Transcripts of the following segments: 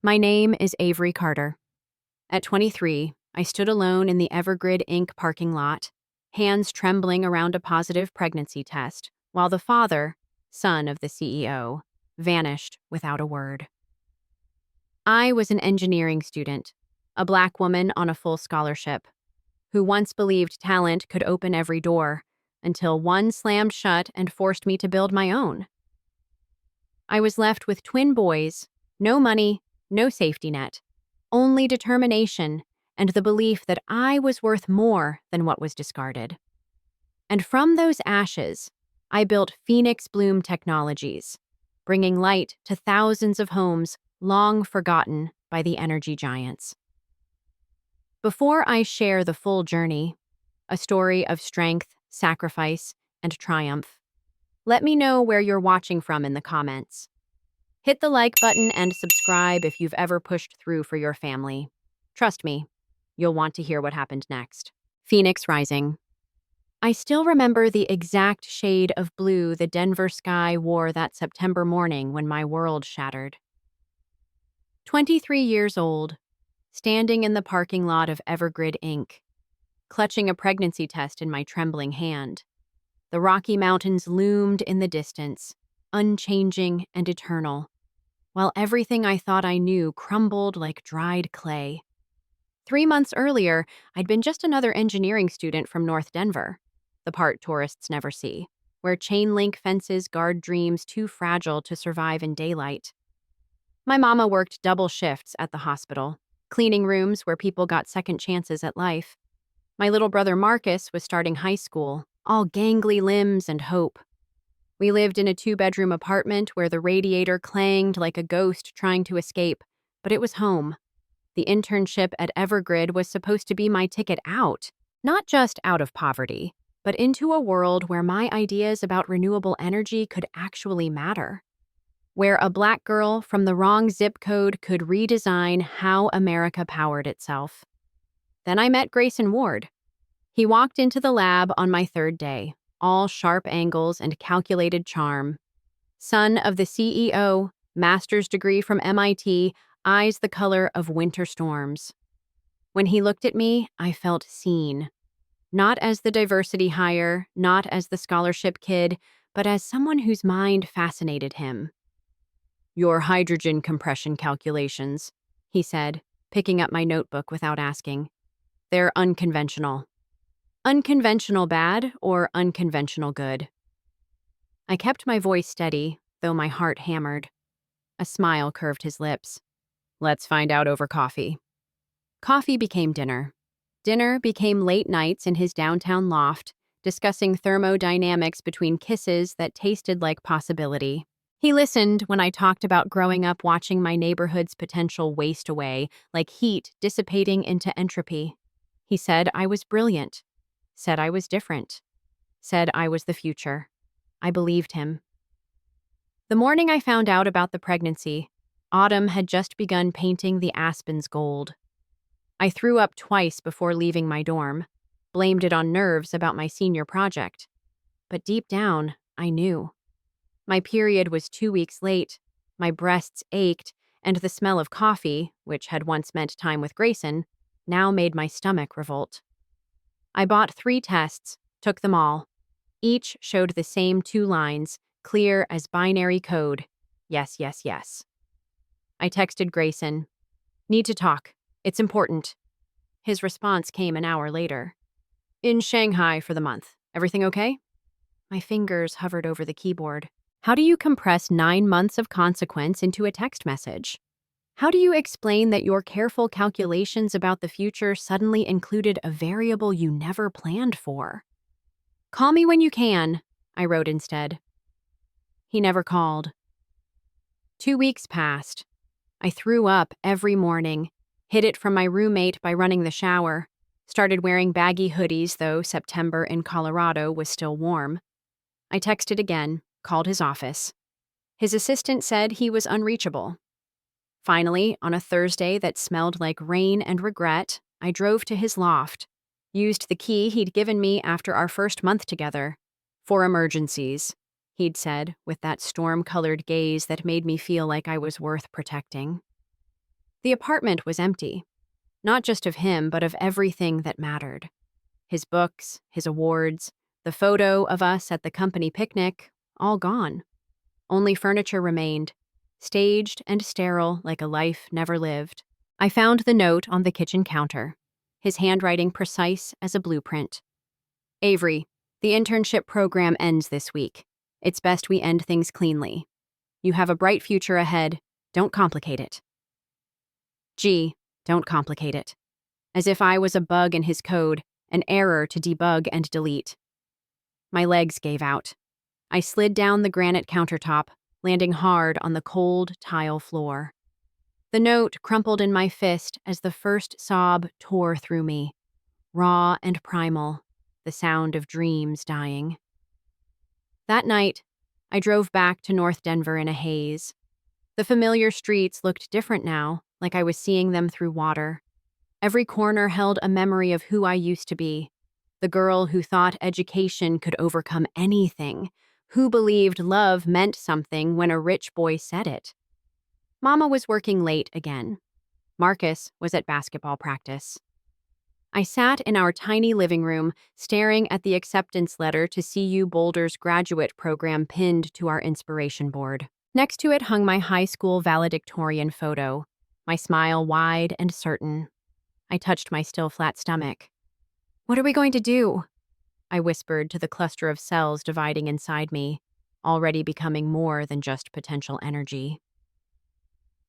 My name is Avery Carter. At 23, I stood alone in the Evergrid Inc. parking lot, hands trembling around a positive pregnancy test, while the father, son of the CEO, vanished without a word. I was an engineering student, a black woman on a full scholarship, who once believed talent could open every door, until one slammed shut and forced me to build my own. I was left with twin boys, no money, no safety net, only determination and the belief that I was worth more than what was discarded. And from those ashes, I built Phoenix Bloom Technologies, bringing light to thousands of homes long forgotten by the energy giants. Before I share the full journey, a story of strength, sacrifice, and triumph, let me know where you're watching from in the comments. Hit the like button and subscribe if you've ever pushed through for your family. Trust me, you'll want to hear what happened next. Phoenix Rising. I still remember the exact shade of blue the Denver sky wore that September morning when my world shattered. 23 years old, standing in the parking lot of Evergrid Inc., clutching a pregnancy test in my trembling hand. The Rocky Mountains loomed in the distance, unchanging and eternal, while everything I thought I knew crumbled like dried clay. 3 months earlier, I'd been just another engineering student from North Denver, the part tourists never see, where chain-link fences guard dreams too fragile to survive in daylight. My mama worked double shifts at the hospital, cleaning rooms where people got second chances at life. My little brother Marcus was starting high school, all gangly limbs and hope. We lived in a 2-bedroom apartment where the radiator clanged like a ghost trying to escape, but it was home. The internship at Evergrid was supposed to be my ticket out, not just out of poverty, but into a world where my ideas about renewable energy could actually matter. Where a black girl from the wrong zip code could redesign how America powered itself. Then I met Grayson Ward. He walked into the lab on my 3rd day, all sharp angles and calculated charm. Son of the CEO, master's degree from MIT, eyes the color of winter storms. When he looked at me, I felt seen. Not as the diversity hire, not as the scholarship kid, but as someone whose mind fascinated him. "Your hydrogen compression calculations," he said, picking up my notebook without asking. "They're unconventional." Unconventional bad or unconventional good? I kept my voice steady, though my heart hammered. A smile curved his lips. "Let's find out over coffee." Coffee became dinner. Dinner became late nights in his downtown loft, discussing thermodynamics between kisses that tasted like possibility. He listened when I talked about growing up watching my neighborhood's potential waste away, like heat dissipating into entropy. He said I was brilliant. Said I was different. Said I was the future. I believed him. The morning I found out about the pregnancy, autumn had just begun painting the aspens gold. I threw up twice before leaving my dorm, blamed it on nerves about my senior project. But deep down, I knew. My period was 2 weeks late, my breasts ached, and the smell of coffee, which had once meant time with Grayson, now made my stomach revolt. I bought 3 tests, took them all. Each showed the same 2 lines, clear as binary code. Yes, yes, yes. I texted Grayson. "Need to talk. It's important." His response came an hour later. "In Shanghai for the month. Everything okay?" My fingers hovered over the keyboard. How do you compress 9 months of consequence into a text message? How do you explain that your careful calculations about the future suddenly included a variable you never planned for? "Call me when you can," I wrote instead. He never called. 2 weeks passed. I threw up every morning, hid it from my roommate by running the shower, started wearing baggy hoodies though September in Colorado was still warm. I texted again, called his office. His assistant said he was unreachable. Finally, on a Thursday that smelled like rain and regret, I drove to his loft, used the key he'd given me after our first month together. "For emergencies," he'd said, with that storm-colored gaze that made me feel like I was worth protecting. The apartment was empty, not just of him, but of everything that mattered. His books, his awards, the photo of us at the company picnic, all gone. Only furniture remained, staged and sterile like a life never lived. I found the note on the kitchen counter, his handwriting precise as a blueprint. Avery, the internship program ends this week. It's best we end things cleanly. You have a bright future ahead. Don't complicate it. G, don't complicate it. As if I was a bug in his code, an error to debug and delete. My legs gave out. I slid down the granite countertop, landing hard on the cold tile floor. The note crumpled in my fist as the first sob tore through me, raw and primal, the sound of dreams dying. That night, I drove back to North Denver in a haze. The familiar streets looked different now, like I was seeing them through water. Every corner held a memory of who I used to be, the girl who thought education could overcome anything, who believed love meant something when a rich boy said it. Mama was working late again. Marcus was at basketball practice. I sat in our tiny living room, staring at the acceptance letter to CU Boulder's graduate program pinned to our inspiration board. Next to it hung my high school valedictorian photo, my smile wide and certain. I touched my still flat stomach. "What are we going to do?" I whispered to the cluster of cells dividing inside me, already becoming more than just potential energy.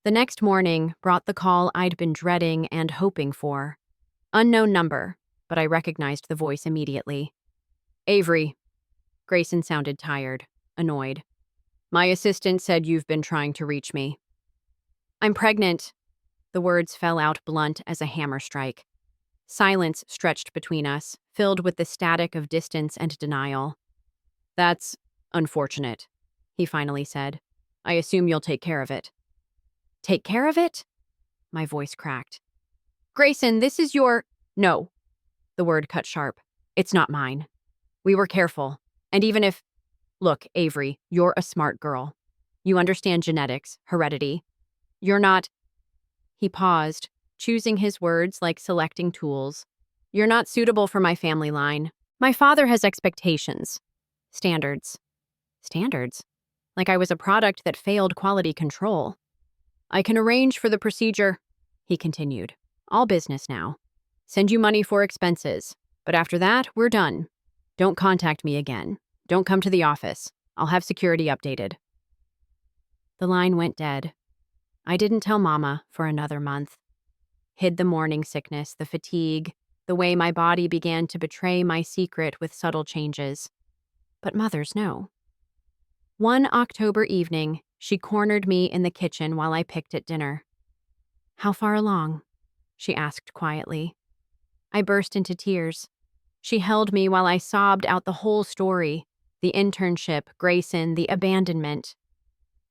The next morning brought the call I'd been dreading and hoping for. Unknown number, but I recognized the voice immediately. "Avery." Grayson sounded tired, annoyed. "My assistant said you've been trying to reach me." "I'm pregnant." The words fell out blunt as a hammer strike. Silence stretched between us, filled with the static of distance and denial. "That's unfortunate," he finally said. "I assume you'll take care of it." "Take care of it?" My voice cracked. "Grayson, this is your—" "No." The word cut sharp. "It's not mine. We were careful. And even if— Look, Avery, you're a smart girl. You understand genetics, heredity. You're not—" He paused, choosing his words like selecting tools. "You're not suitable for my family line. My father has expectations. Standards." Standards? Like I was a product that failed quality control. "I can arrange for the procedure," he continued. "All business now. Send you money for expenses. But after that, we're done. Don't contact me again. Don't come to the office. I'll have security updated." The line went dead. I didn't tell Mama for another month. Hid the morning sickness, the fatigue, the way my body began to betray my secret with subtle changes. But mothers know. One October evening, she cornered me in the kitchen while I picked at dinner. "How far along?" she asked quietly. I burst into tears. She held me while I sobbed out the whole story, the internship, Grayson, the abandonment.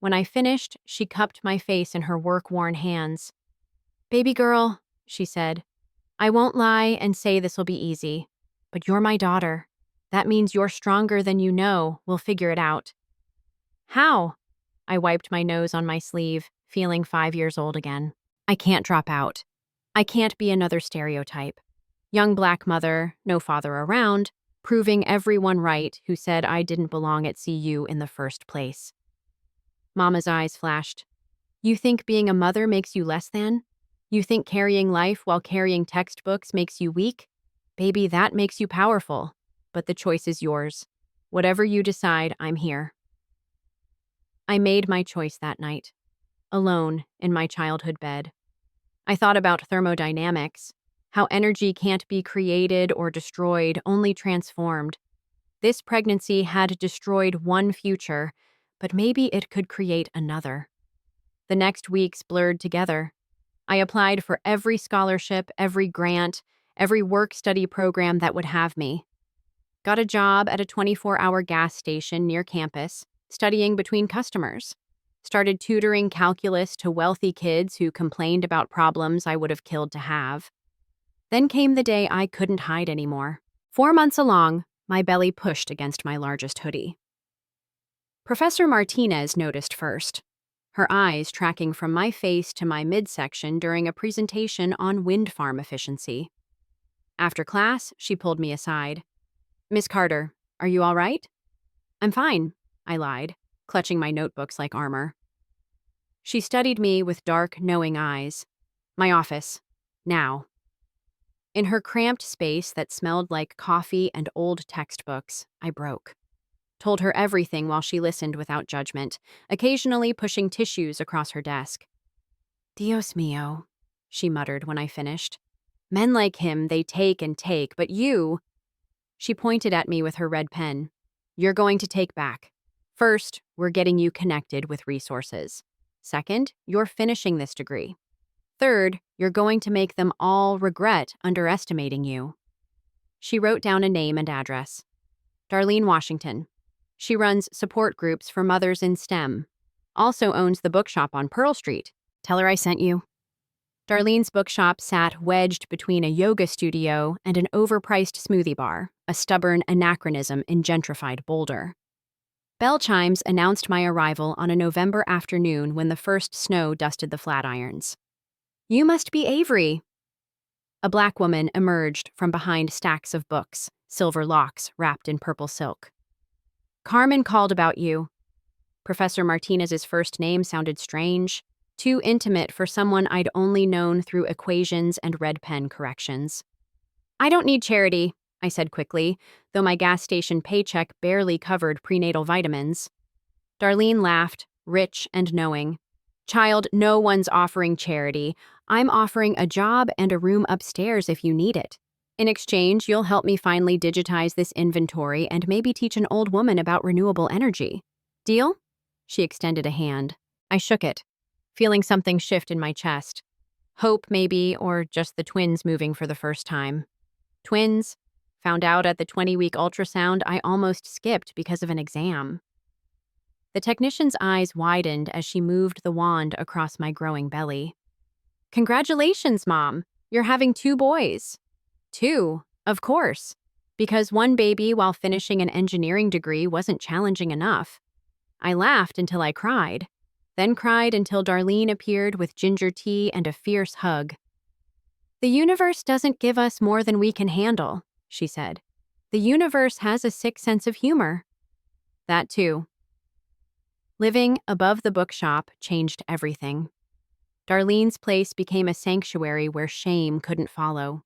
When I finished, she cupped my face in her work-worn hands. "Baby girl," she said, "I won't lie and say this'll be easy, but you're my daughter. That means you're stronger than you know. We'll figure it out." "How?" I wiped my nose on my sleeve, feeling 5 years old again. "I can't drop out. I can't be another stereotype. Young black mother, no father around, proving everyone right who said I didn't belong at CU in the first place." Mama's eyes flashed. "You think being a mother makes you less than? You think carrying life while carrying textbooks makes you weak? Baby, that makes you powerful. But the choice is yours. Whatever you decide, I'm here." I made my choice that night, alone in my childhood bed. I thought about thermodynamics, how energy can't be created or destroyed, only transformed. This pregnancy had destroyed one future, but maybe it could create another. The next weeks blurred together. I applied for every scholarship, every grant, every work-study program that would have me. Got a job at a 24-hour gas station near campus, studying between customers. Started tutoring calculus to wealthy kids who complained about problems I would have killed to have. Then came the day I couldn't hide anymore. 4 months along, my belly pushed against my largest hoodie. Professor Martinez noticed first. her eyes tracking from my face to my midsection during a presentation on wind farm efficiency. After class, she pulled me aside. "Miss Carter, are you all right?" "I'm fine," I lied, clutching my notebooks like armor. She studied me with dark, knowing eyes. "My office. Now." In her cramped space that smelled like coffee and old textbooks, I broke. Told her everything while she listened without judgment, occasionally pushing tissues across her desk. "Dios mío," she muttered when I finished. "Men like him, they take and take, but you—" She pointed at me with her red pen. "You're going to take back. First, we're getting you connected with resources. Second, you're finishing this degree. Third, you're going to make them all regret underestimating you." She wrote down a name and address. Darlene Washington. She runs support groups for mothers in STEM. Also owns the bookshop on Pearl Street. Tell her I sent you. Darlene's bookshop sat wedged between a yoga studio and an overpriced smoothie bar, a stubborn anachronism in gentrified Boulder. Bell chimes announced my arrival on a November afternoon when the first snow dusted the Flatirons. "You must be Avery." A black woman emerged from behind stacks of books, silver locks wrapped in purple silk. "Carmen called about you." Professor Martinez's first name sounded strange, too intimate for someone I'd only known through equations and red pen corrections. "I don't need charity," I said quickly, though my gas station paycheck barely covered prenatal vitamins. Darlene laughed, rich and knowing. "Child, no one's offering charity. I'm offering a job and a room upstairs if you need it. In exchange, you'll help me finally digitize this inventory and maybe teach an old woman about renewable energy. Deal?" She extended a hand. I shook it, feeling something shift in my chest. Hope, maybe, or just the twins moving for the first time. Twins? Found out at the 20-week ultrasound I almost skipped because of an exam. The technician's eyes widened as she moved the wand across my growing belly. "Congratulations, Mom. You're having 2 boys." "2, of course. Because one baby while finishing an engineering degree wasn't challenging enough." I laughed until I cried, then cried until Darlene appeared with ginger tea and a fierce hug. "The universe doesn't give us more than we can handle," she said. "The universe has a sick sense of humor." That too. Living above the bookshop changed everything. Darlene's place became a sanctuary where shame couldn't follow.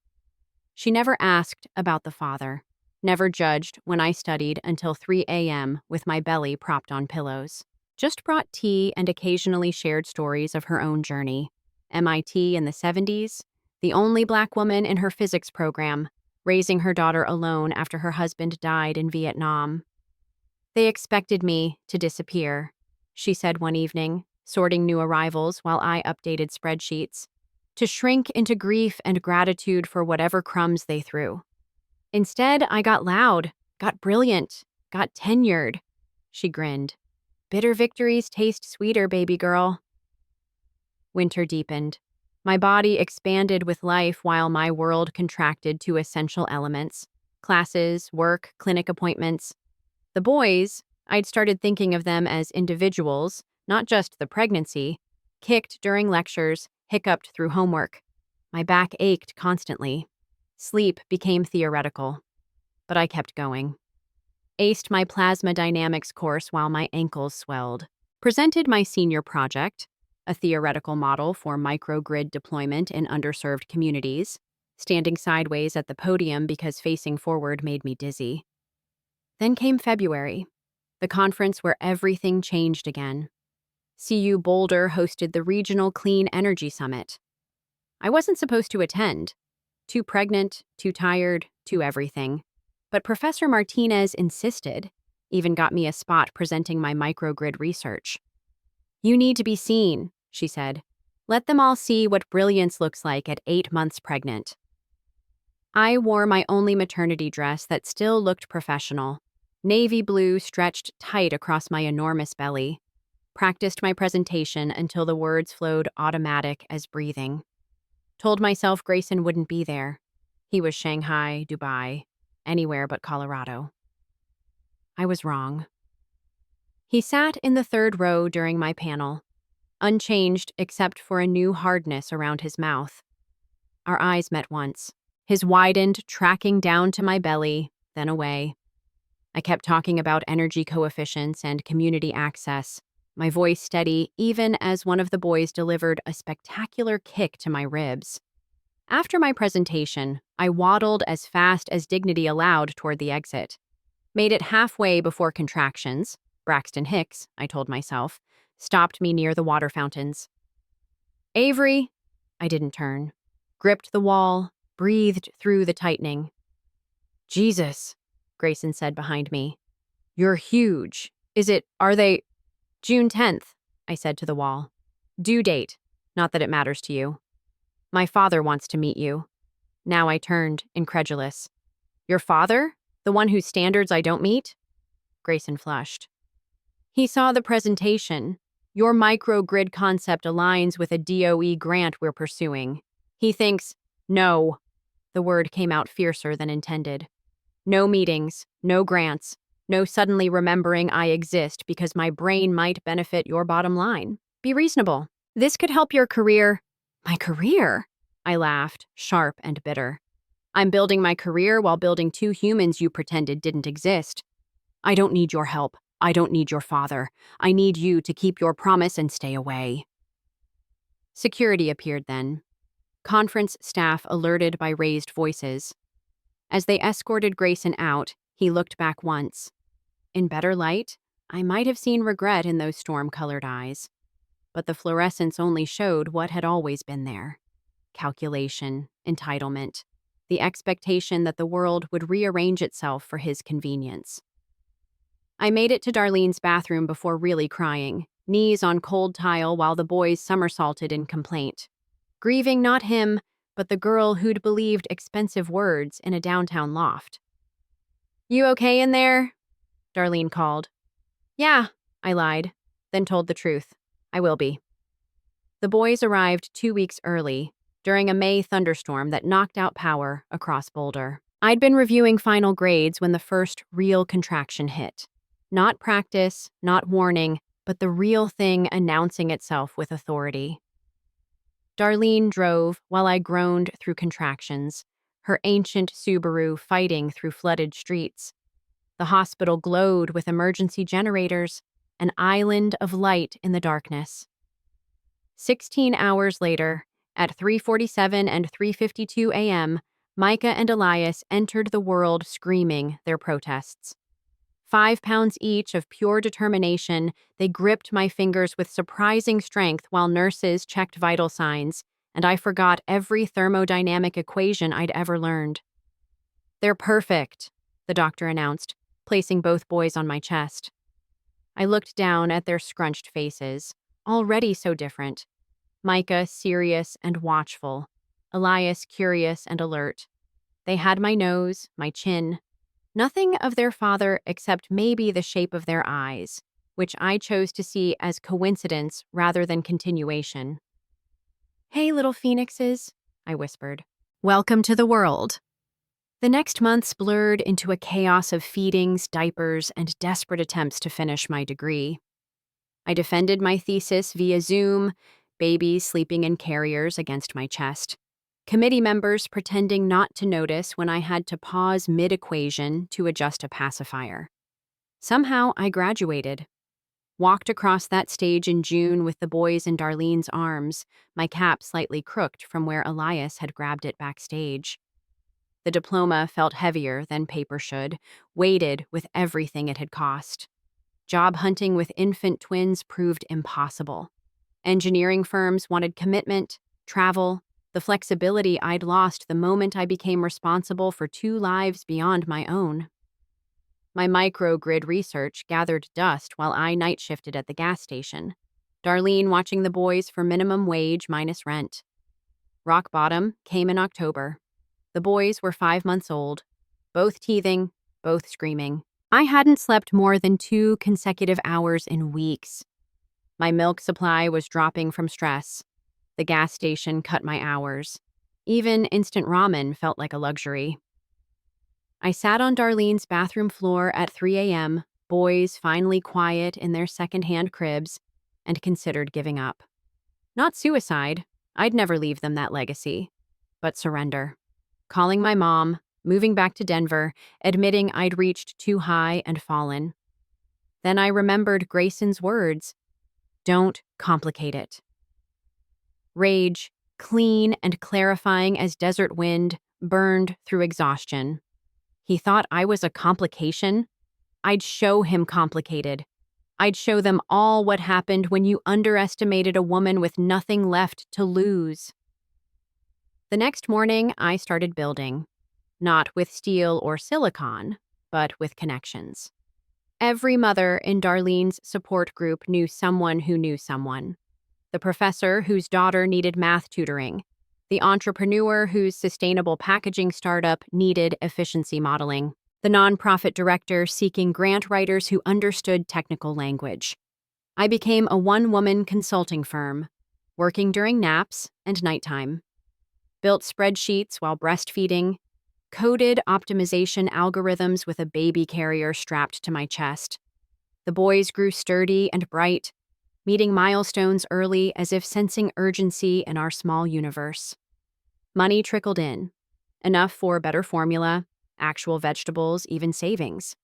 She never asked about the father, never judged when I studied until 3 a.m. with my belly propped on pillows. Just brought tea and occasionally shared stories of her own journey. MIT in the 70s, the only black woman in her physics program, raising her daughter alone after her husband died in Vietnam. "They expected me to disappear," she said one evening, sorting new arrivals while I updated spreadsheets, "to shrink into grief and gratitude for whatever crumbs they threw. Instead, I got loud, got brilliant, got tenured." She grinned. "Bitter victories taste sweeter, baby girl." Winter deepened. My body expanded with life while my world contracted to essential elements: classes, work, clinic appointments. The boys, I'd started thinking of them as individuals, not just the pregnancy, kicked during lectures, hiccuped through homework. My back ached constantly. Sleep became theoretical. But I kept going. Aced my plasma dynamics course while my ankles swelled. Presented my senior project, a theoretical model for microgrid deployment in underserved communities, standing sideways at the podium because facing forward made me dizzy. Then came February, the conference where everything changed again. CU Boulder hosted the Regional Clean Energy Summit. I wasn't supposed to attend. Too pregnant, too tired, too everything. But Professor Martinez insisted, even got me a spot presenting my microgrid research. "You need to be seen," she said. "Let them all see what brilliance looks like at 8 months pregnant." I wore my only maternity dress that still looked professional, navy blue stretched tight across my enormous belly. Practiced my presentation until the words flowed automatic as breathing. Told myself Grayson wouldn't be there. He was Shanghai, Dubai, anywhere but Colorado. I was wrong. He sat in the 3rd row during my panel. unchanged except for a new hardness around his mouth. Our eyes met once. His widened, tracking down to my belly, then away. I kept talking about energy coefficients and community access, my voice steady even as one of the boys delivered a spectacular kick to my ribs. After my presentation, I waddled as fast as dignity allowed toward the exit. Made it halfway before contractions. Braxton Hicks, I told myself, stopped me near the water fountains. Avery, I didn't turn. Gripped the wall, breathed through the tightening. Jesus, Grayson said behind me. You're huge. Are they? June 10th, I said to the wall. Due date. Not that it matters to you. My father wants to meet you. Now I turned, incredulous. Your father? The one whose standards I don't meet? Grayson flushed. He saw the presentation. Your microgrid concept aligns with a DOE grant we're pursuing. He thinks, no. The word came out fiercer than intended. No meetings, no grants, no suddenly remembering I exist because my brain might benefit your bottom line. Be reasonable. This could help your career. My career? I laughed, sharp and bitter. I'm building my career while building two humans you pretended didn't exist. I don't need your help. I don't need your father. I need you to keep your promise and stay away. Security appeared then. Conference staff alerted by raised voices. As they escorted Grayson out, he looked back once. In better light, I might have seen regret in those storm-colored eyes. But the fluorescence only showed what had always been there. Calculation, entitlement, the expectation that the world would rearrange itself for his convenience. I made it to Darlene's bathroom before really crying, knees on cold tile while the boys somersaulted in complaint. Grieving not him, but the girl who'd believed expensive words in a downtown loft. You okay in there? Darlene called. Yeah, I lied, then told the truth. I will be. The boys arrived 2 weeks early, during a May thunderstorm that knocked out power across Boulder. I'd been reviewing final grades when the first real contraction hit. Not practice, not warning, but the real thing announcing itself with authority. Darlene drove while I groaned through contractions, her ancient Subaru fighting through flooded streets. The hospital glowed with emergency generators, an island of light in the darkness. 16 hours later, at 3:47 and 3:52 a.m., Micah and Elias entered the world screaming their protests. 5 pounds each of pure determination, they gripped my fingers with surprising strength while nurses checked vital signs, and I forgot every thermodynamic equation I'd ever learned. They're perfect, the doctor announced, placing both boys on my chest. I looked down at their scrunched faces, already so different. Micah serious and watchful, Elias curious and alert. They had my nose, my chin. Nothing of their father except maybe the shape of their eyes, which I chose to see as coincidence rather than continuation. Hey, little phoenixes, I whispered. Welcome to the world. The next months blurred into a chaos of feedings, diapers, and desperate attempts to finish my degree. I defended my thesis via Zoom, babies sleeping in carriers against my chest. Committee members pretending not to notice when I had to pause mid-equation to adjust a pacifier. Somehow, I graduated. Walked across that stage in June with the boys in Darlene's arms, my cap slightly crooked from where Elias had grabbed it backstage. The diploma felt heavier than paper should, weighted with everything it had cost. Job hunting with infant twins proved impossible. Engineering firms wanted commitment, travel, the flexibility I'd lost the moment I became responsible for 2 lives beyond my own. My microgrid research gathered dust while I night shifted at the gas station, Darlene watching the boys for minimum wage minus rent. Rock bottom came in October. The boys were 5 months old, both teething, both screaming. I hadn't slept more than 2 consecutive hours in weeks. My milk supply was dropping from stress. The gas station cut my hours. Even instant ramen felt like a luxury. I sat on Darlene's bathroom floor at 3 a.m., boys finally quiet in their second-hand cribs, and considered giving up. Not suicide, I'd never leave them that legacy, but surrender. Calling my mom, moving back to Denver, admitting I'd reached too high and fallen. Then I remembered Grayson's words, "Don't complicate it." Rage, clean and clarifying as desert wind, burned through exhaustion. He thought I was a complication? I'd show him complicated. I'd show them all what happened when you underestimated a woman with nothing left to lose. The next morning, I started building. Not with steel or silicon, but with connections. Every mother in Darlene's support group knew someone who knew someone. The professor whose daughter needed math tutoring. The entrepreneur whose sustainable packaging startup needed efficiency modeling. The nonprofit director seeking grant writers who understood technical language. I became a one-woman consulting firm, working during naps and nighttime. Built spreadsheets while breastfeeding, coded optimization algorithms with a baby carrier strapped to my chest. The boys grew sturdy and bright, meeting milestones early as if sensing urgency in our small universe. Money trickled in, enough for better formula, actual vegetables, even savings.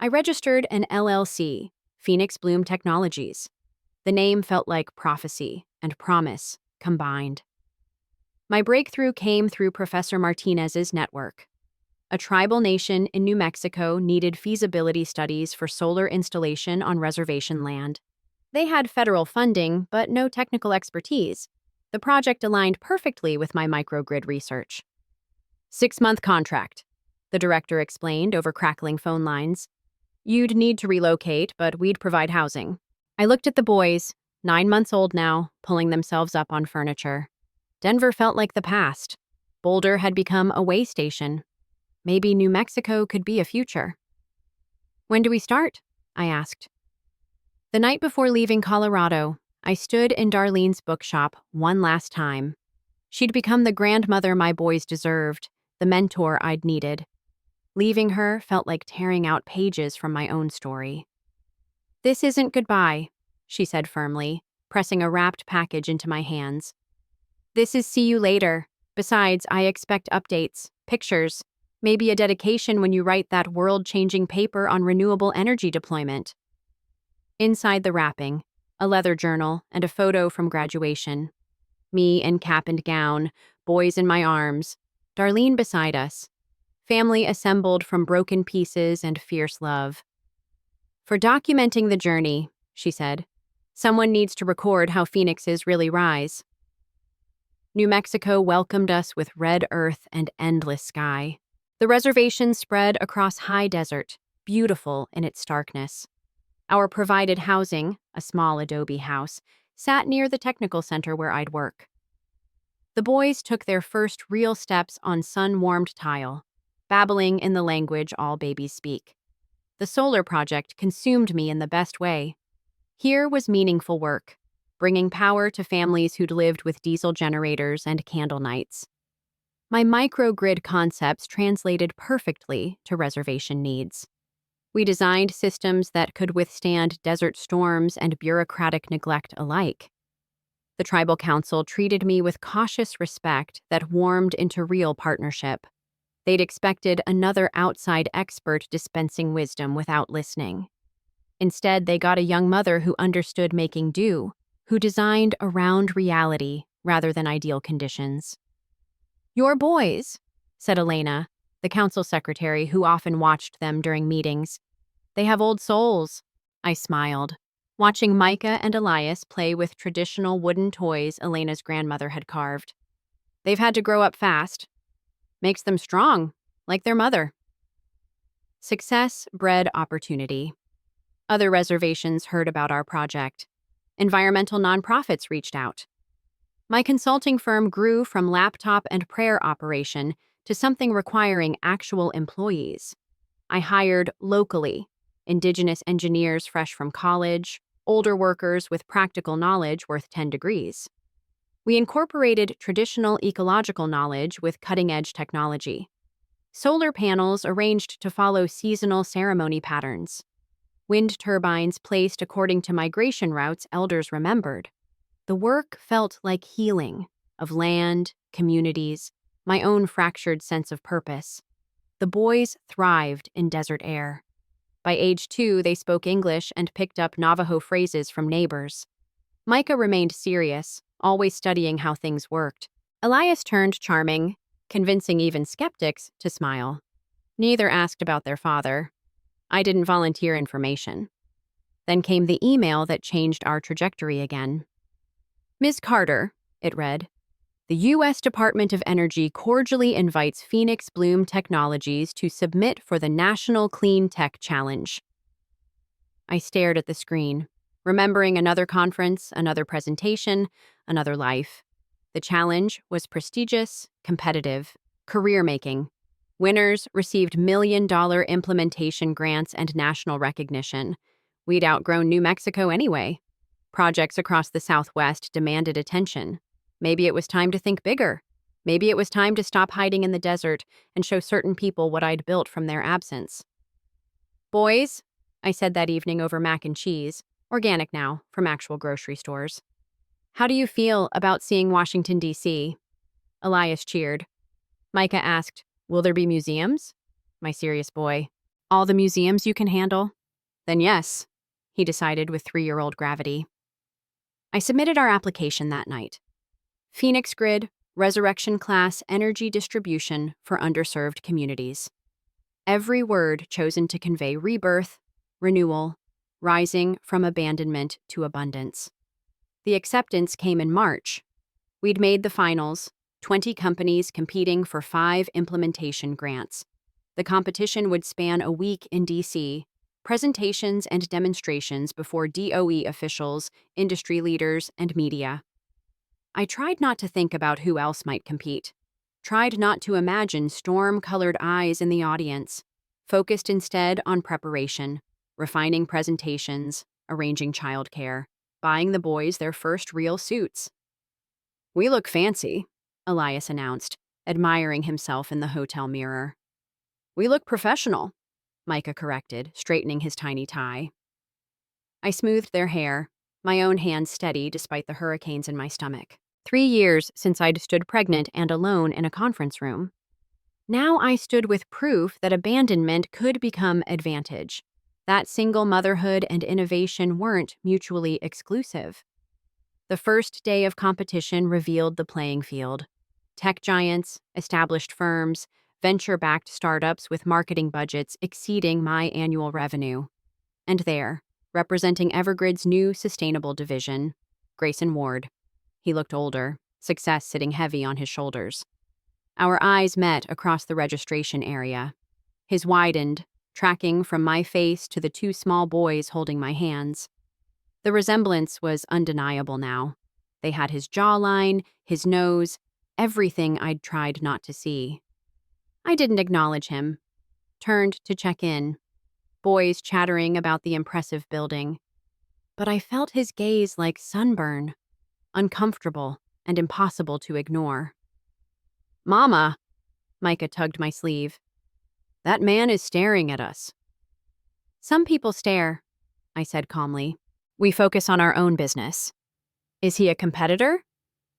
I registered an LLC, Phoenix Bloom Technologies. The name felt like prophecy and promise combined. My breakthrough came through Professor Martinez's network. A tribal nation in New Mexico needed feasibility studies for solar installation on reservation land. They had federal funding, but no technical expertise. The project aligned perfectly with my microgrid research. 6-month contract, the director explained over crackling phone lines. You'd need to relocate, but we'd provide housing. I looked at the boys, 9 months old now, pulling themselves up on furniture. Denver felt like the past. Boulder had become a way station. Maybe New Mexico could be a future. When do we start? I asked. The night before leaving Colorado, I stood in Darlene's bookshop one last time. She'd become the grandmother my boys deserved, the mentor I'd needed. Leaving her felt like tearing out pages from my own story. "This isn't goodbye," she said firmly, pressing a wrapped package into my hands. "This is see you later. Besides, I expect updates, pictures, maybe a dedication when you write that world-changing paper on renewable energy deployment." Inside the wrapping, a leather journal and a photo from graduation. Me in cap and gown, boys in my arms, Darlene beside us. Family assembled from broken pieces and fierce love. "For documenting the journey," she said, "someone needs to record how phoenixes really rise." New Mexico welcomed us with red earth and endless sky. The reservation spread across high desert, beautiful in its starkness. Our provided housing, a small adobe house, sat near the technical center where I'd work. The boys took their first real steps on sun-warmed tile, babbling in the language all babies speak. The solar project consumed me in the best way. Here was meaningful work, bringing power to families who'd lived with diesel generators and candle nights. My microgrid concepts translated perfectly to reservation needs. We designed systems that could withstand desert storms and bureaucratic neglect alike. The tribal council treated me with cautious respect that warmed into real partnership. They'd expected another outside expert dispensing wisdom without listening. Instead, they got a young mother who understood making do, who designed around reality rather than ideal conditions. "Your boys," said Elena, the council secretary who often watched them during meetings. "They have old souls." I smiled, watching Micah and Elias play with traditional wooden toys Elena's grandmother had carved. "They've had to grow up fast. Makes them strong, like their mother." Success bred opportunity. Other reservations heard about our project. Environmental nonprofits reached out. My consulting firm grew from laptop and prayer operation to something requiring actual employees. I hired locally, indigenous engineers fresh from college, older workers with practical knowledge worth 10 degrees. We incorporated traditional ecological knowledge with cutting-edge technology. Solar panels arranged to follow seasonal ceremony patterns. Wind turbines placed according to migration routes elders remembered. The work felt like healing of land, communities, my own fractured sense of purpose. The boys thrived in desert air. By age 2, they spoke English and picked up Navajo phrases from neighbors. Micah remained serious, always studying how things worked. Elias turned charming, convincing even skeptics to smile. Neither asked about their father. I didn't volunteer information. Then came the email that changed our trajectory again. Ms. Carter, it read, the U.S. Department of Energy cordially invites Phoenix Bloom Technologies to submit for the National Clean Tech Challenge. I stared at the screen, remembering another conference, another presentation, another life. The challenge was prestigious, competitive, career-making. Winners received million-dollar implementation grants and national recognition. We'd outgrown New Mexico anyway. Projects across the Southwest demanded attention. Maybe it was time to think bigger. Maybe it was time to stop hiding in the desert and show certain people what I'd built from their absence. Boys, I said that evening over mac and cheese, organic now, from actual grocery stores. How do you feel about seeing Washington, D.C.? Elias cheered. Micah asked, will there be museums? My serious boy. All the museums you can handle? Then yes, he decided with 3-year-old gravity. I submitted our application that night. Phoenix Grid, Resurrection Class Energy Distribution for Underserved Communities. Every word chosen to convey rebirth, renewal, rising from abandonment to abundance. The acceptance came in March. We'd made the finals, 20 companies competing for 5 implementation grants. The competition would span a week in D.C., presentations and demonstrations before DOE officials, industry leaders, and media. I tried not to think about who else might compete. Tried not to imagine storm-colored eyes in the audience. Focused instead on preparation, refining presentations, arranging childcare, buying the boys their first real suits. We look fancy, Elias announced, admiring himself in the hotel mirror. We look professional, Micah corrected, straightening his tiny tie. I smoothed their hair, my own hands steady despite the hurricanes in my stomach. 3 years since I'd stood pregnant and alone in a conference room. Now I stood with proof that abandonment could become advantage, that single motherhood and innovation weren't mutually exclusive. The first day of competition revealed the playing field. Tech giants, established firms, venture-backed startups with marketing budgets exceeding my annual revenue. And there, representing Evergrid's new sustainable division, Grayson Ward. He looked older, success sitting heavy on his shoulders. Our eyes met across the registration area. His widened, tracking from my face to the 2 small boys holding my hands. The resemblance was undeniable now. They had his jawline, his nose, everything I'd tried not to see. I didn't acknowledge him. Turned to check in. Boys chattering about the impressive building. But I felt his gaze like sunburn. Uncomfortable and impossible to ignore. Mama, Micah tugged my sleeve. That man is staring at us. Some people stare, I said calmly. We focus on our own business. Is he a competitor?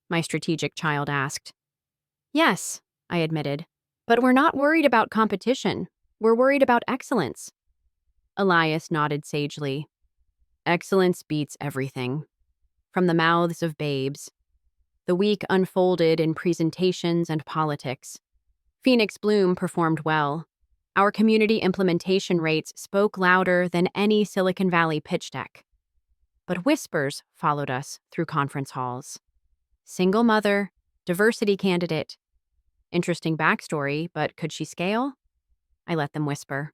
My strategic child asked. Yes, I admitted, but we're not worried about competition. We're worried about excellence. Elias nodded sagely. Excellence beats everything. From the mouths of babes. The week unfolded in presentations and politics. Phoenix Bloom performed well. Our community implementation rates spoke louder than any Silicon Valley pitch deck. But whispers followed us through conference halls. Single mother, diversity candidate. Interesting backstory, but could she scale? I let them whisper.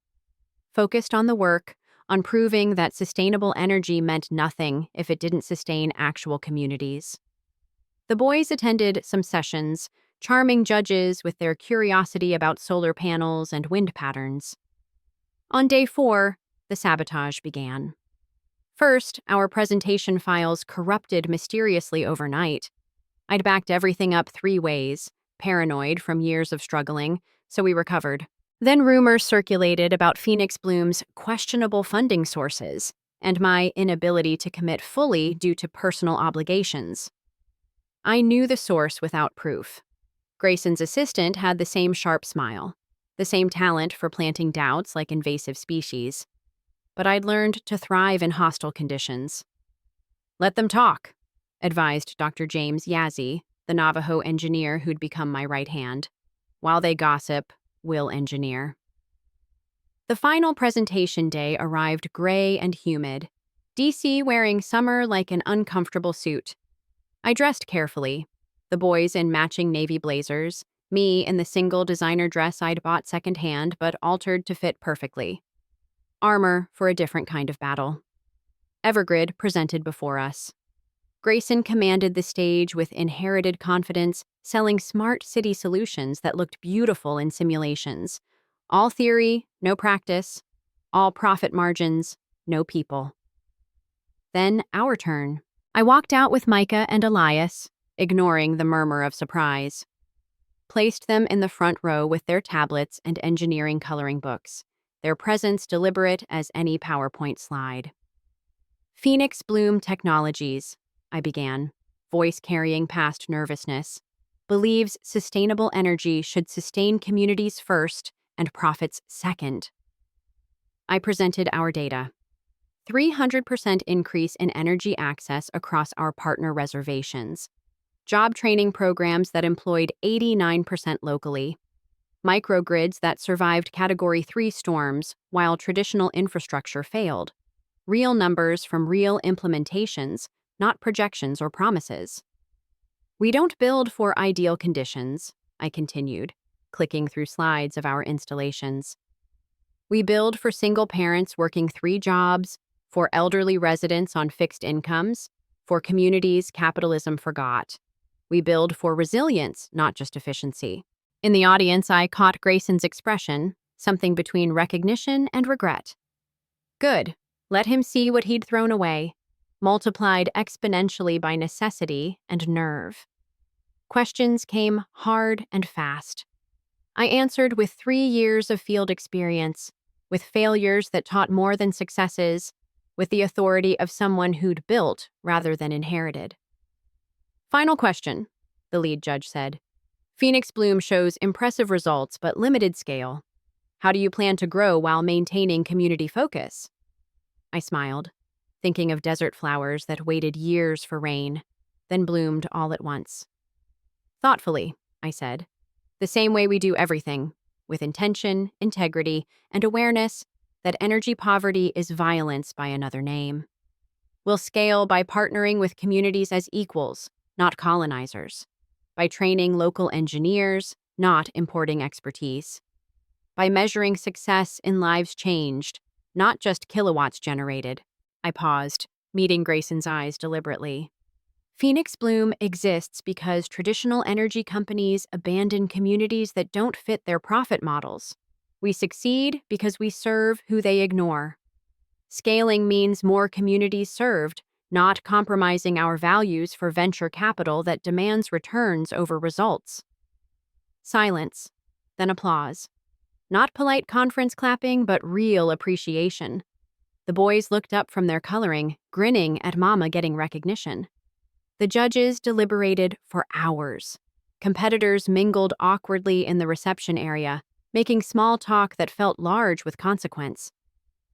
Focused on the work, on proving that sustainable energy meant nothing if it didn't sustain actual communities. The boys attended some sessions, charming judges with their curiosity about solar panels and wind patterns. On day 4, the sabotage began. First, our presentation files corrupted mysteriously overnight. I'd backed everything up 3 ways, paranoid from years of struggling, so we recovered. Then rumors circulated about Phoenix Bloom's questionable funding sources and my inability to commit fully due to personal obligations. I knew the source without proof. Grayson's assistant had the same sharp smile, the same talent for planting doubts like invasive species. But I'd learned to thrive in hostile conditions. "Let them talk," advised Dr. James Yazzie, the Navajo engineer who'd become my right hand. "While they gossip, we'll engineer." The final presentation day arrived gray and humid, DC wearing summer like an uncomfortable suit. I dressed carefully, the boys in matching navy blazers, me in the single designer dress I'd bought secondhand but altered to fit perfectly. Armor for a different kind of battle. Evergrid presented before us. Grayson commanded the stage with inherited confidence, selling smart city solutions that looked beautiful in simulations. All theory, no practice. All profit margins, no people. Then our turn. I walked out with Micah and Elias, ignoring the murmur of surprise. Placed them in the front row with their tablets and engineering coloring books, their presence deliberate as any PowerPoint slide. "Phoenix Bloom Technologies," I began, voice carrying past nervousness, "believes sustainable energy should sustain communities first and profits second." I presented our data. 300% increase in energy access across our partner reservations. Job training programs that employed 89% locally. Microgrids that survived Category 3 storms while traditional infrastructure failed. Real numbers from real implementations, not projections or promises. "We don't build for ideal conditions," I continued, clicking through slides of our installations. "We build for single parents working 3 jobs, for elderly residents on fixed incomes, for communities capitalism forgot. We build for resilience, not just efficiency." In the audience, I caught Grayson's expression, something between recognition and regret. Good. Let him see what he'd thrown away, multiplied exponentially by necessity and nerve. Questions came hard and fast. I answered with 3 years of field experience, with failures that taught more than successes, with the authority of someone who'd built rather than inherited. "Final question," the lead judge said. "Phoenix Bloom shows impressive results but limited scale. How do you plan to grow while maintaining community focus?" I smiled, thinking of desert flowers that waited years for rain, then bloomed all at once. "Thoughtfully," I said, "the same way we do everything, with intention, integrity, and awareness that energy poverty is violence by another name. We'll scale by partnering with communities as equals, not colonizers, by training local engineers, not importing expertise, by measuring success in lives changed, not just kilowatts generated." I paused, meeting Grayson's eyes deliberately. "Phoenix Bloom exists because traditional energy companies abandon communities that don't fit their profit models. We succeed because we serve who they ignore. Scaling means more communities served, not compromising our values for venture capital that demands returns over results." Silence, then applause. Not polite conference clapping, but real appreciation. The boys looked up from their coloring, grinning at Mama getting recognition. The judges deliberated for hours. Competitors mingled awkwardly in the reception area, making small talk that felt large with consequence.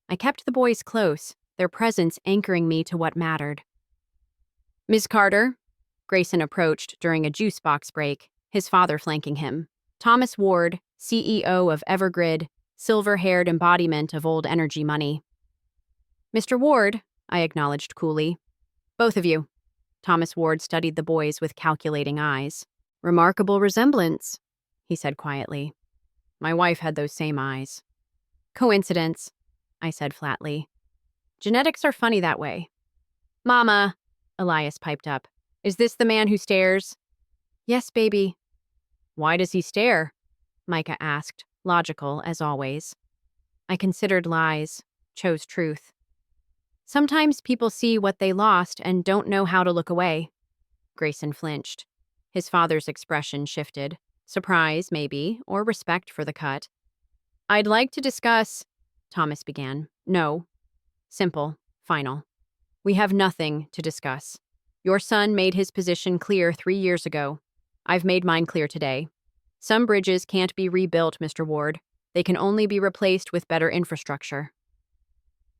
I kept the boys close, their presence anchoring me to what mattered. "Ms. Carter," Grayson approached during a juice box break, his father flanking him. "Thomas Ward, CEO of Evergrid, silver-haired embodiment of old energy money." "Mr. Ward," I acknowledged coolly. "Both of you." Thomas Ward studied the boys with calculating eyes. "Remarkable resemblance," he said quietly. "My wife had those same eyes." "Coincidence," I said flatly. "Genetics are funny that way." "Mama," Elias piped up, "is this the man who stares?" "Yes, baby." "Why does he stare?" Micah asked, logical as always. I considered lies, chose truth. "Sometimes people see what they lost and don't know how to look away." Grayson flinched. His father's expression shifted. Surprise, maybe, or respect for the cut. I'd like to discuss, Thomas began. No. Simple. Final. We have nothing to discuss. Your son made his position clear 3 years ago. I've made mine clear today. Some bridges can't be rebuilt, Mr. Ward. They can only be replaced with better infrastructure.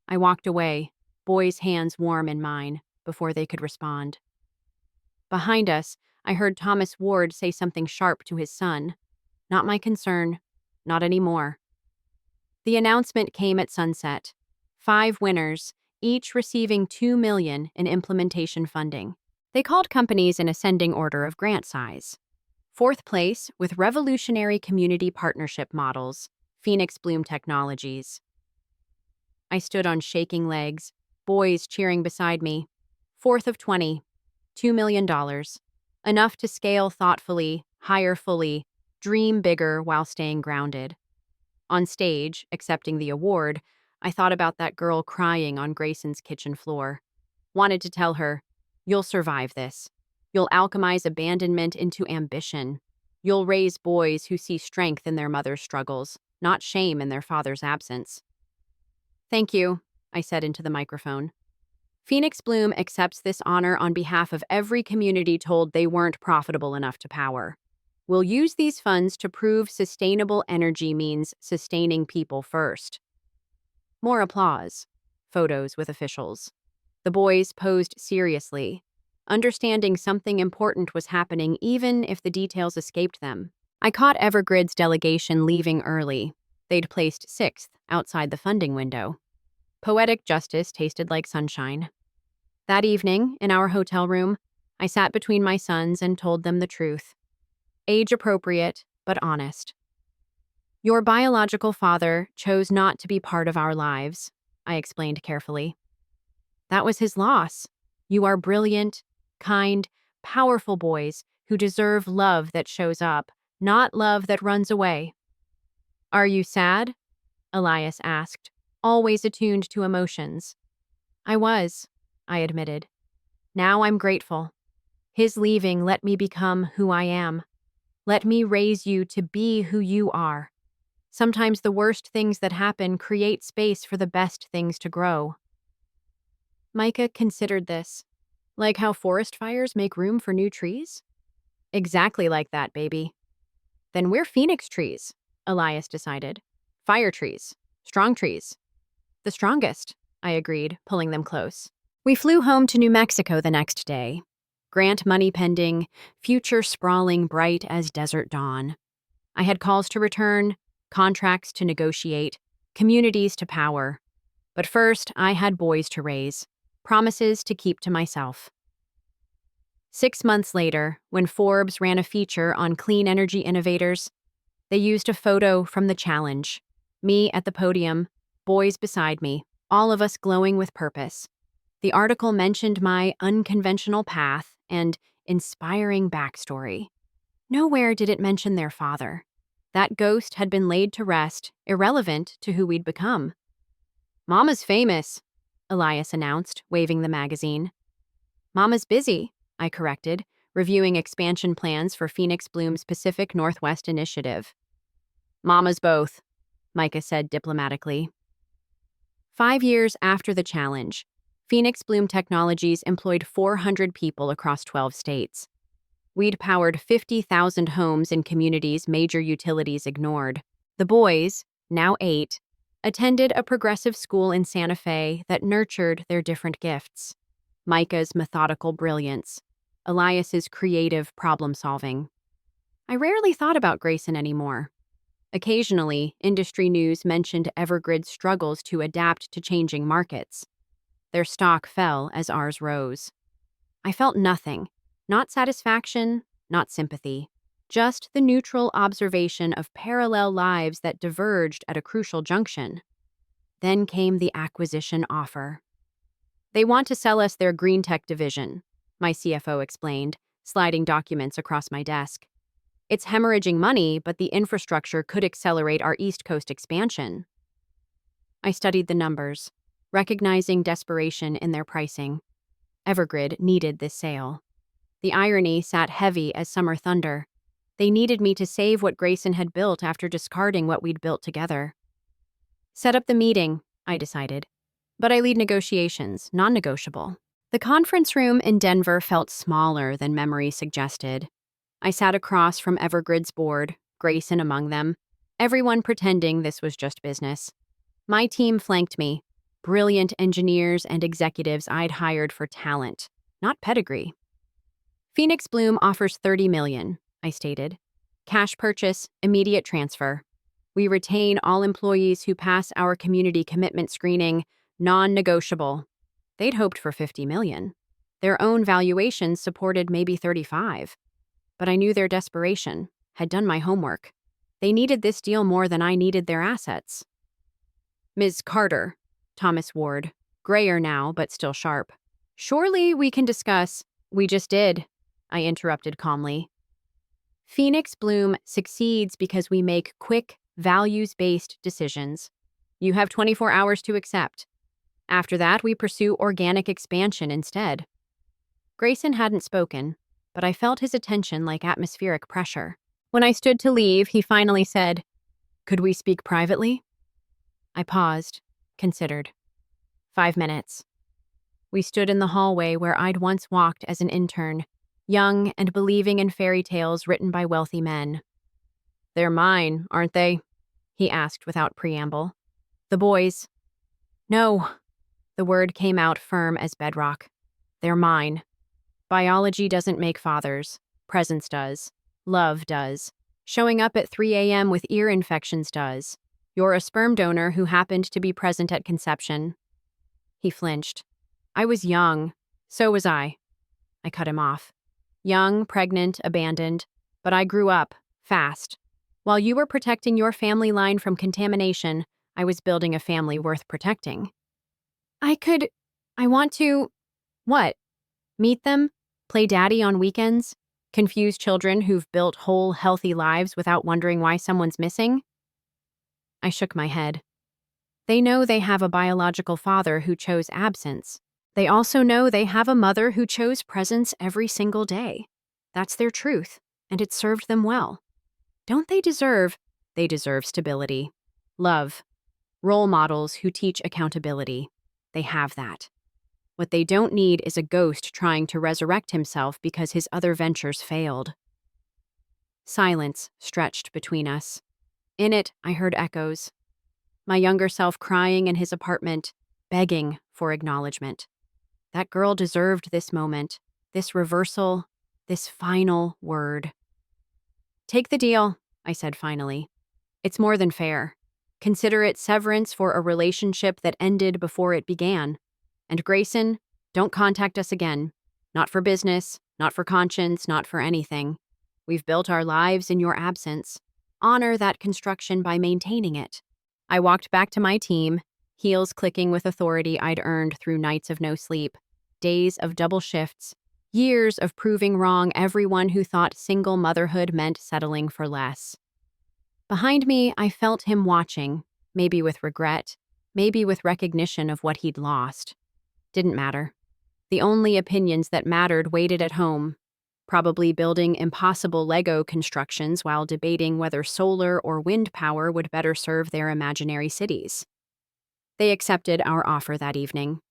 I walked away, boys' hands warm in mine, before they could respond. Behind us, I heard Thomas Ward say something sharp to his son. Not my concern. Not anymore. The announcement came at sunset. 5 winners, each receiving $2 million in implementation funding. They called companies in ascending order of grant size. 4th place, with revolutionary community partnership models, Phoenix Bloom Technologies. I stood on shaking legs, boys cheering beside me. 4th of 20, $2 million. Enough to scale thoughtfully, hire fully, dream bigger while staying grounded. On stage, accepting the award, I thought about that girl crying on Grayson's kitchen floor. Wanted to tell her, you'll survive this. You'll alchemize abandonment into ambition. You'll raise boys who see strength in their mother's struggles, not shame in their father's absence. Thank you, I said into the microphone. Phoenix Bloom accepts this honor on behalf of every community told they weren't profitable enough to power. We'll use these funds to prove sustainable energy means sustaining people first. More applause. Photos with officials. The boys posed seriously, understanding something important was happening even if the details escaped them. I caught Evergrid's delegation leaving early. They'd placed 6th outside the funding window. Poetic justice tasted like sunshine. That evening, in our hotel room, I sat between my sons and told them the truth. Age-appropriate, but honest. Your biological father chose not to be part of our lives, I explained carefully. That was his loss. You are brilliant, kind, powerful boys who deserve love that shows up, not love that runs away. Are you sad? Elias asked, always attuned to emotions. I was, I admitted. Now I'm grateful. His leaving let me become who I am. Let me raise you to be who you are. Sometimes the worst things that happen create space for the best things to grow. Micah considered this. Like how forest fires make room for new trees? Exactly like that, baby. Then we're phoenix trees, Elias decided. Fire trees. Strong trees. The strongest, I agreed, pulling them close. We flew home to New Mexico the next day. Grant money pending, future sprawling bright as desert dawn. I had calls to return, contracts to negotiate, communities to power. But first, I had boys to raise, promises to keep to myself. 6 months later, when Forbes ran a feature on clean energy innovators, they used a photo from the challenge. Me at the podium, boys beside me, all of us glowing with purpose. The article mentioned my unconventional path and inspiring backstory. Nowhere did it mention their father. That ghost had been laid to rest, irrelevant to who we'd become. Mama's famous, Elias announced, waving the magazine. Mama's busy, I corrected, reviewing expansion plans for Phoenix Bloom's Pacific Northwest initiative. Mama's both, Micah said diplomatically. 5 years after the challenge, Phoenix Bloom Technologies employed 400 people across 12 states. We'd powered 50,000 homes in communities major utilities ignored. The boys, now 8, attended a progressive school in Santa Fe that nurtured their different gifts. Micah's methodical brilliance, Elias's creative problem-solving. I rarely thought about Grayson anymore. Occasionally, industry news mentioned Evergrid's struggles to adapt to changing markets. Their stock fell as ours rose. I felt nothing, not satisfaction, not sympathy, just the neutral observation of parallel lives that diverged at a crucial junction. Then came the acquisition offer. They want to sell us their green tech division, my CFO explained, sliding documents across my desk. It's hemorrhaging money, but the infrastructure could accelerate our East Coast expansion. I studied the numbers, recognizing desperation in their pricing. Evergrid needed this sale. The irony sat heavy as summer thunder. They needed me to save what Grayson had built after discarding what we'd built together. Set up the meeting, I decided. But I lead negotiations, non-negotiable. The conference room in Denver felt smaller than memory suggested. I sat across from Evergrid's board, Grayson among them, everyone pretending this was just business. My team flanked me, brilliant engineers and executives I'd hired for talent, not pedigree. Phoenix Bloom offers $30 million, I stated. Cash purchase, immediate transfer. We retain all employees who pass our community commitment screening, non-negotiable. They'd hoped for $50 million. Their own valuations supported maybe 35. But I knew their desperation, had done my homework. They needed this deal more than I needed their assets. Ms. Carter, Thomas Ward, grayer now but still sharp. Surely we can discuss. We just did, I interrupted calmly. Phoenix Bloom succeeds because we make quick, values-based decisions. You have 24 hours to accept. After that, we pursue organic expansion instead. Grayson hadn't spoken, but I felt his attention like atmospheric pressure. When I stood to leave, he finally said, "Could we speak privately?" I paused, considered. 5 minutes. We stood in the hallway where I'd once walked as an intern, young and believing in fairy tales written by wealthy men. "They're mine, aren't they?" he asked without preamble. "The boys." "No." The word came out firm as bedrock. "They're mine. Biology doesn't make fathers. Presence does. Love does. Showing up at 3 a.m. with ear infections does. You're a sperm donor who happened to be present at conception." He flinched. "I was young. So was I." I cut him off. "Young, pregnant, abandoned. But I grew up, fast. While you were protecting your family line from contamination, I was building a family worth protecting." I want to. What? Meet them? Play daddy on weekends? Confuse children who've built whole, healthy lives without wondering why someone's missing? I shook my head. They know they have a biological father who chose absence. They also know they have a mother who chose presence every single day. That's their truth, and it served them well. Don't they deserve? They deserve stability. Love. Role models who teach accountability. They have that. What they don't need is a ghost trying to resurrect himself because his other ventures failed. Silence stretched between us. In it, I heard echoes. My younger self crying in his apartment, begging for acknowledgement. That girl deserved this moment, this reversal, this final word. "Take the deal," I said finally. "It's more than fair. Consider it severance for a relationship that ended before it began. And Grayson, don't contact us again. Not for business, not for conscience, not for anything. We've built our lives in your absence. Honor that construction by maintaining it." I walked back to my team, heels clicking with authority I'd earned through nights of no sleep, days of double shifts, years of proving wrong everyone who thought single motherhood meant settling for less. Behind me, I felt him watching, maybe with regret, maybe with recognition of what he'd lost. Didn't matter. The only opinions that mattered waited at home, probably building impossible Lego constructions while debating whether solar or wind power would better serve their imaginary cities. They accepted our offer that evening.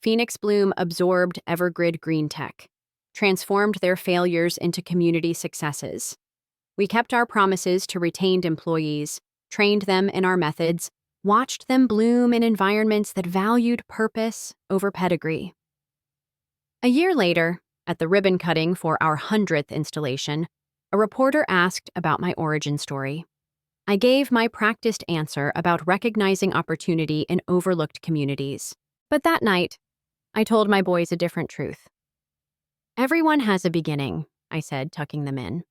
Phoenix Bloom absorbed Evergrid Green Tech, transformed their failures into community successes. We kept our promises to retained employees, trained them in our methods, watched them bloom in environments that valued purpose over pedigree. A year later, at the ribbon cutting for our 100th installation, a reporter asked about my origin story. I gave my practiced answer about recognizing opportunity in overlooked communities. But that night, I told my boys a different truth. "Everyone has a beginning," I said, tucking them in.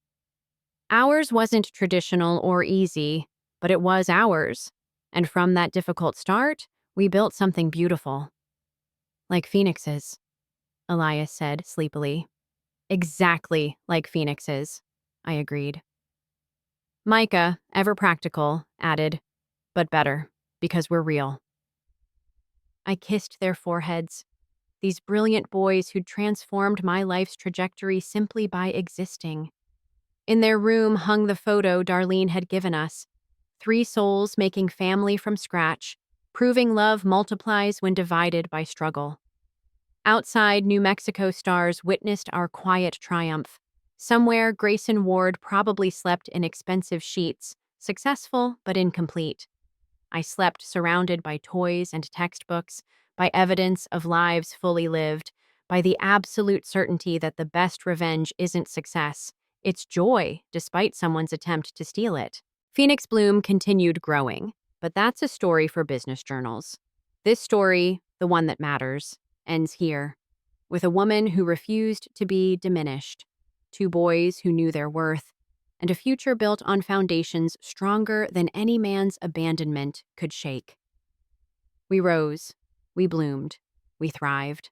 "Ours wasn't traditional or easy, but it was ours. And from that difficult start, we built something beautiful." "Like phoenixes," Elias said sleepily. "Exactly like phoenixes," I agreed. Micah, ever practical, added, "But better, because we're real." I kissed their foreheads, these brilliant boys who'd transformed my life's trajectory simply by existing. In their room hung the photo Darlene had given us, Three souls making family from scratch, proving love multiplies when divided by struggle. Outside, New Mexico stars witnessed our quiet triumph. Somewhere, Grayson Ward probably slept in expensive sheets, successful but incomplete. I slept surrounded by toys and textbooks, by evidence of lives fully lived, by the absolute certainty that the best revenge isn't success, it's joy, despite someone's attempt to steal it. Phoenix Bloom continued growing, but that's a story for business journals. This story, the one that matters, ends here, with a woman who refused to be diminished, two boys who knew their worth, and a future built on foundations stronger than any man's abandonment could shake. We rose, we bloomed, we thrived.